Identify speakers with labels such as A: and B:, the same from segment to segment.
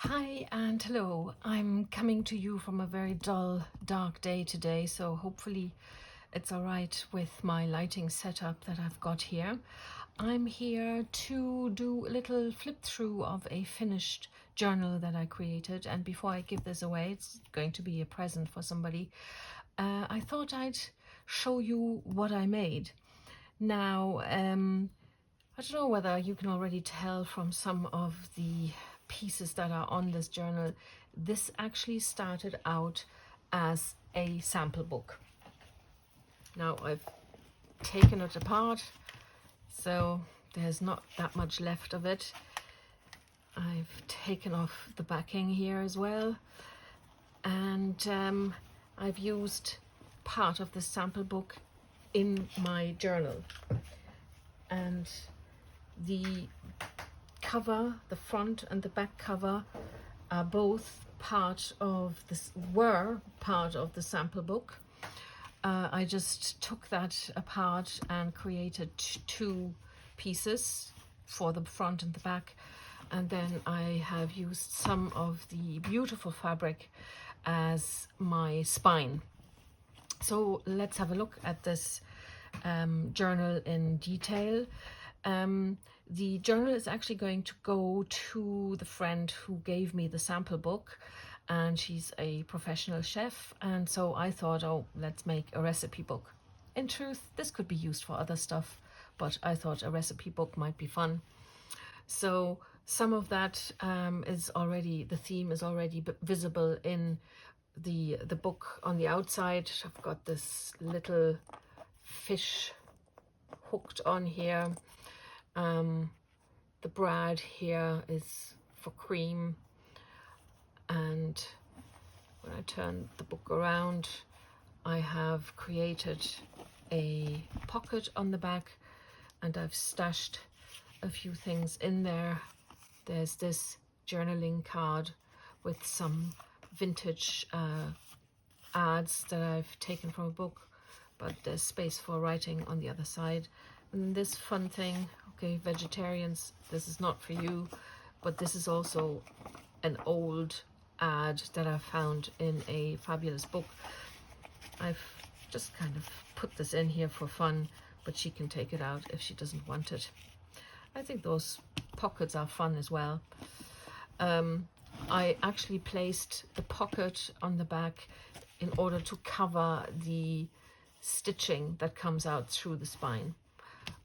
A: Hi and hello. I'm coming to you from a very dull, dark day today, so hopefully it's all right with my lighting setup that I've got here. I'm here to do a little flip through of a finished journal that I created, and before I give this away, it's going to be a present for somebody. I thought I'd show you what I made. Now, I don't know whether you can already tell from some of the pieces that are on this journal. This actually started out as a sample book. Now I've taken it apart, so there's not that much left of it. I've taken off the backing here as well, and I've used part of the sample book in my journal. And the cover, the front and the back cover, are both part of this, were part of the sample book. I just took that apart and created two pieces for the front and the back, and then I have used some of the beautiful fabric as my spine. So let's have a look at this journal in detail. The journal is actually going to go to the friend who gave me the sample book, and she's a professional chef, and so I thought, oh, let's make a recipe book. In truth, this could be used for other stuff, but I thought a recipe book might be fun. So some of that is already, the theme is already visible in the book. On the outside, I've got this little fish hooked on here. The brad here is for cream, and when I turn the book around, I have created a pocket on the back, and I've stashed a few things in there. There's this journaling card with some vintage ads that I've taken from a book, but there's space for writing on the other side. And this fun thing, okay, vegetarians, this is not for you, but this is also an old ad that I found in a fabulous book. I've just kind of put this in here for fun, but she can take it out if she doesn't want it. I think those pockets are fun as well. I actually placed the pocket on the back in order to cover the stitching that comes out through the spine.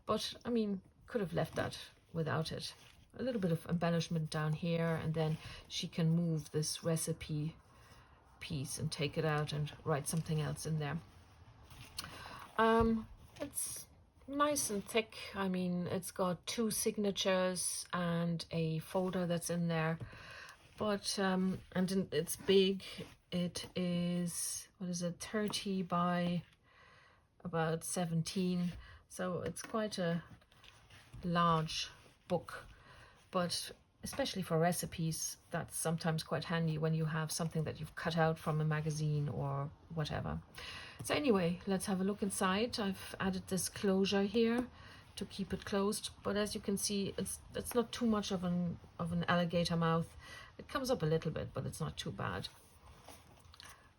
A: But I mean, could have left that without it. A little bit of embellishment down here, and then she can move this recipe piece and take it out and write something else in there. It's nice and thick. I mean, it's got two signatures and a folder that's in there, but it's big. It is, what is it, 30 by about 17, so it's quite a large book, but especially for recipes, that's sometimes quite handy when you have something that you've cut out from a magazine or whatever. So anyway, let's have a look inside. I've added this closure here to keep it closed, but as you can see, it's not too much of an alligator mouth. It comes up a little bit, but it's not too bad.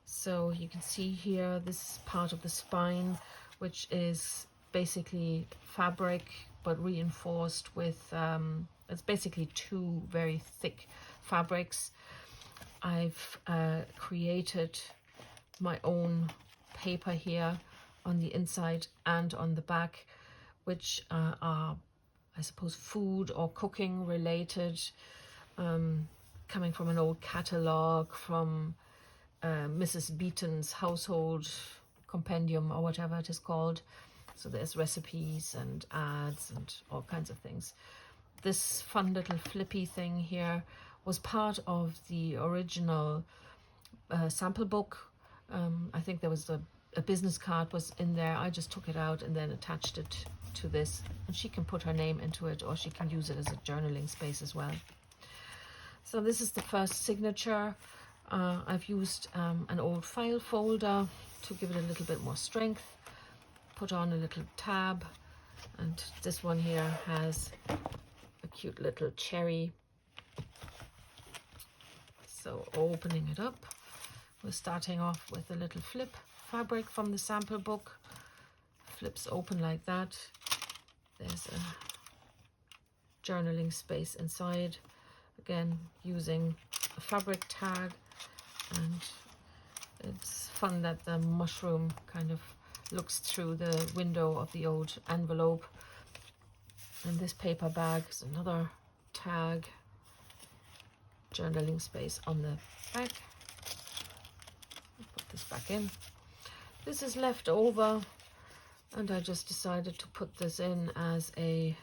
A: So you can see here, this is part of the spine, which is basically fabric but reinforced with it's basically two very thick fabrics. I've created my own paper here on the inside and on the back, which are, I suppose, food or cooking related, coming from an old catalogue from Mrs. Beaton's household compendium or whatever it is called. So there's recipes and ads and all kinds of things. This fun little flippy thing here was part of the original sample book. I think there was a business card was in there. I just took it out and then attached it to this, and she can put her name into it, or she can use it as a journaling space as well. So this is the first signature. I've used an old file folder to give it a little bit more strength. Put on a little tab, and this one here has a cute little cherry So opening it up, we're starting off with a little flip fabric from the sample book. Flips open like that. There's a journaling space inside, again using a fabric tag, and it's fun that the mushroom kind of looks through the window of the old envelope. And this paper bag is another tag, journaling space on the back. Put this back in. This is left over, and I just decided to put this in as a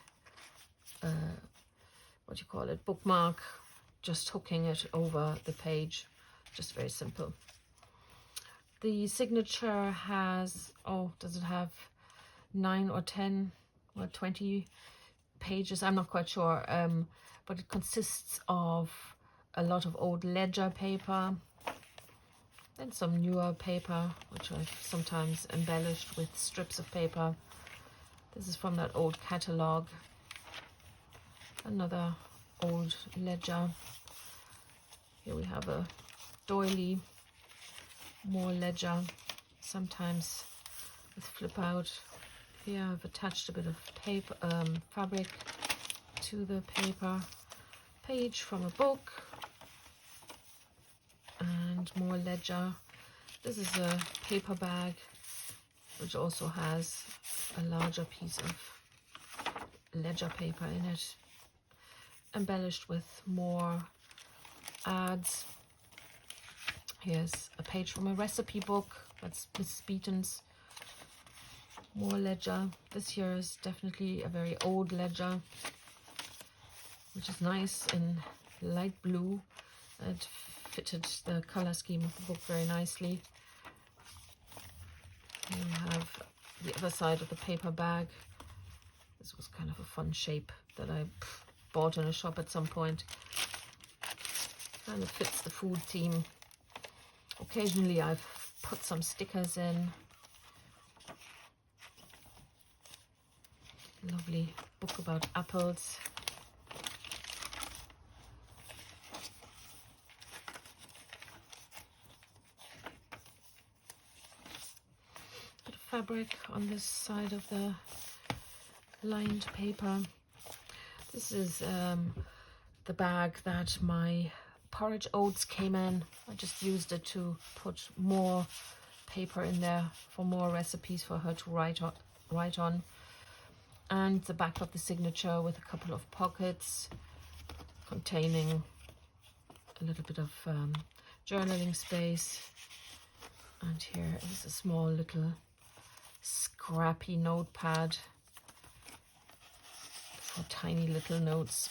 A: what do you call it, bookmark, just hooking it over the page, just very simple. The signature has, oh, does it have 9 or 10 or 20 pages? I'm not quite sure, but it consists of a lot of old ledger paper and some newer paper, which I've sometimes embellished with strips of paper. This is from that old catalogue. Another old ledger. Here we have a doily, more ledger, sometimes with flip out. Here I've attached a bit of paper, fabric to the paper. Page from a book, and more ledger. This is a paper bag, which also has a larger piece of ledger paper in it, embellished with more ads. Here's a page from a recipe book, that's Mrs. Beaton's. More ledger. This here is definitely a very old ledger, which is nice in light blue. It fitted the color scheme of the book very nicely. Here we have the other side of the paper bag. This was kind of a fun shape that I bought in a shop at some point. Kind of fits the food theme. Occasionally I've put some stickers in. Lovely book about apples. Bit of fabric on this side of the lined paper. This is the bag that my porridge oats came in. I just used it to put more paper in there for more recipes for her to write on. And the back of the signature with a couple of pockets containing a little bit of journaling space. And here is a small little scrappy notepad for tiny little notes.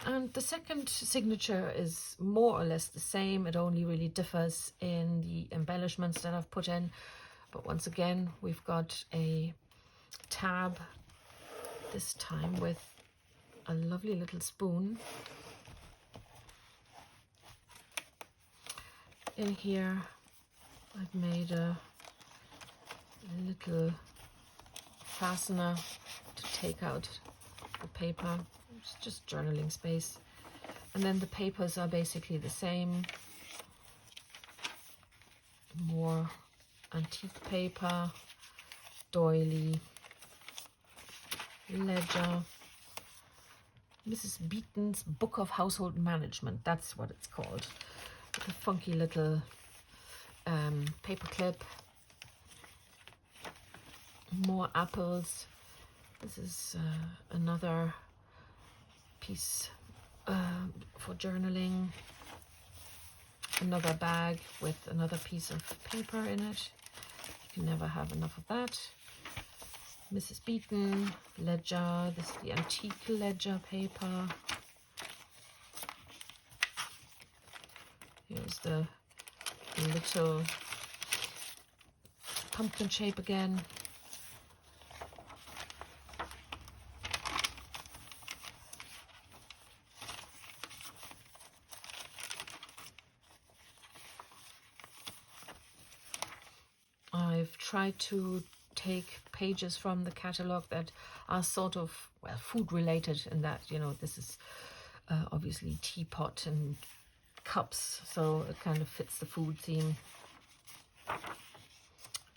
A: And the second signature is more or less the same. It only really differs in the embellishments that I've put in. But once again, we've got a tab, this time with a lovely little spoon. In here I've made a little fastener to take out the paper. It's just journaling space. And then the papers are basically the same. More antique paper, doily, ledger, Mrs. Beaton's Book of Household Management, that's what it's called. With a funky little paper clip. More apples. This is another piece for journaling. Another bag with another piece of paper in it. You can never have enough of that. Mrs. Beaton, ledger. This is the antique ledger paper. Here's the little pumpkin shape again. I've tried to take pages from the catalogue that are sort of, well, food related, in that, you know, this is obviously teapot and cups, so it kind of fits the food theme.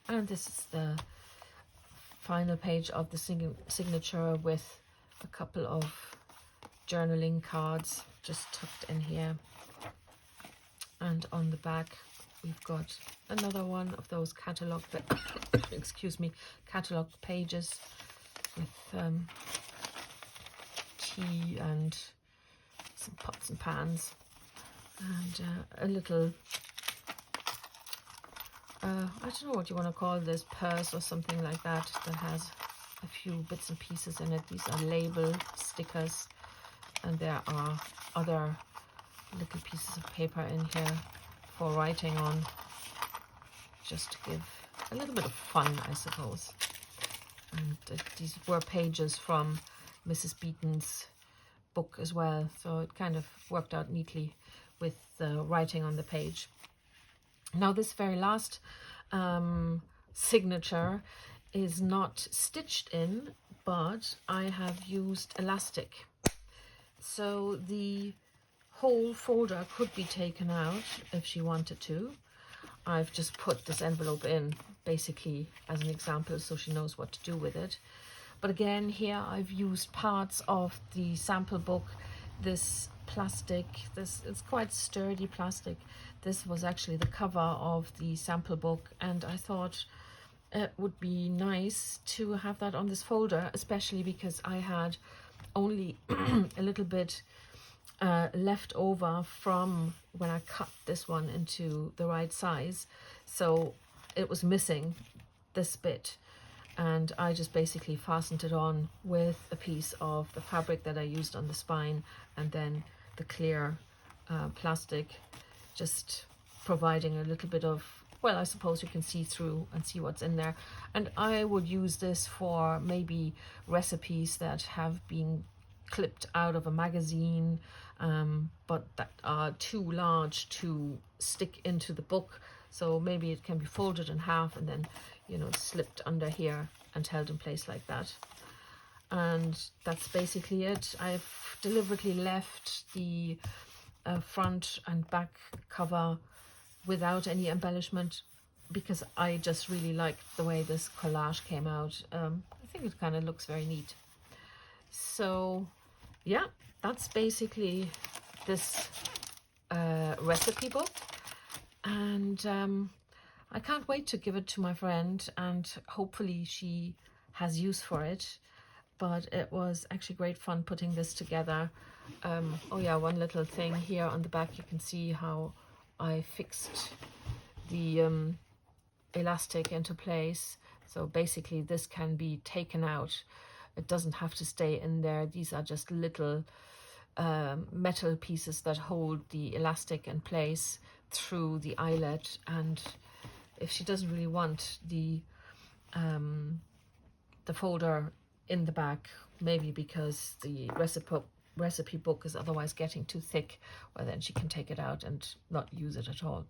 A: And this is the final page of the signature with a couple of journaling cards just tucked in here. And on the back we've got another one of those catalogue excuse me, catalogue pages with tea and some pots and pans, and a little I don't know what you want to call this, purse or something like that, that has a few bits and pieces in it. These are label stickers, and there are other little pieces of paper in here for writing on, just to give a little bit of fun, I suppose. And these were pages from Mrs. Beaton's book as well, so it kind of worked out neatly with the writing on the page. Now this very last signature is not stitched in, but I have used elastic. So the whole folder could be taken out if she wanted to. I've just put this envelope in basically as an example so she knows what to do with it. But again, here I've used parts of the sample book. This plastic, this is quite sturdy plastic. This was actually the cover of the sample book, and I thought it would be nice to have that on this folder, especially because I had only a little bit left over from when I cut this one into the right size, so it was missing this bit, and I just basically fastened it on with a piece of the fabric that I used on the spine, and then the clear plastic, just providing a little bit of, well, I suppose you can see through and see what's in there. And I would use this for maybe recipes that have been clipped out of a magazine, but that are too large to stick into the book. So maybe it can be folded in half and then, you know, slipped under here and held in place like that. And that's basically it. I've deliberately left the front and back cover without any embellishment because I just really like the way this collage came out. I think it kind of looks very neat. So yeah, that's basically this recipe book, and I can't wait to give it to my friend, and hopefully she has use for it. But it was actually great fun putting this together. Oh yeah, one little thing here on the back, you can see how I fixed the elastic into place. So basically this can be taken out. It doesn't have to stay in there. These are just little metal pieces that hold the elastic in place through the eyelet. And if she doesn't really want the folder in the back, maybe because the recipe book is otherwise getting too thick, well, then she can take it out and not use it at all.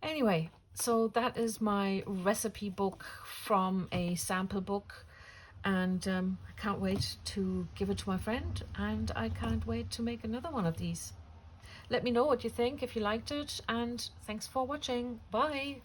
A: Anyway, so that is my recipe book from a sample book, and I can't wait to give it to my friend, and I can't wait to make another one of these. Let me know what you think, if you liked it, and thanks for watching. Bye.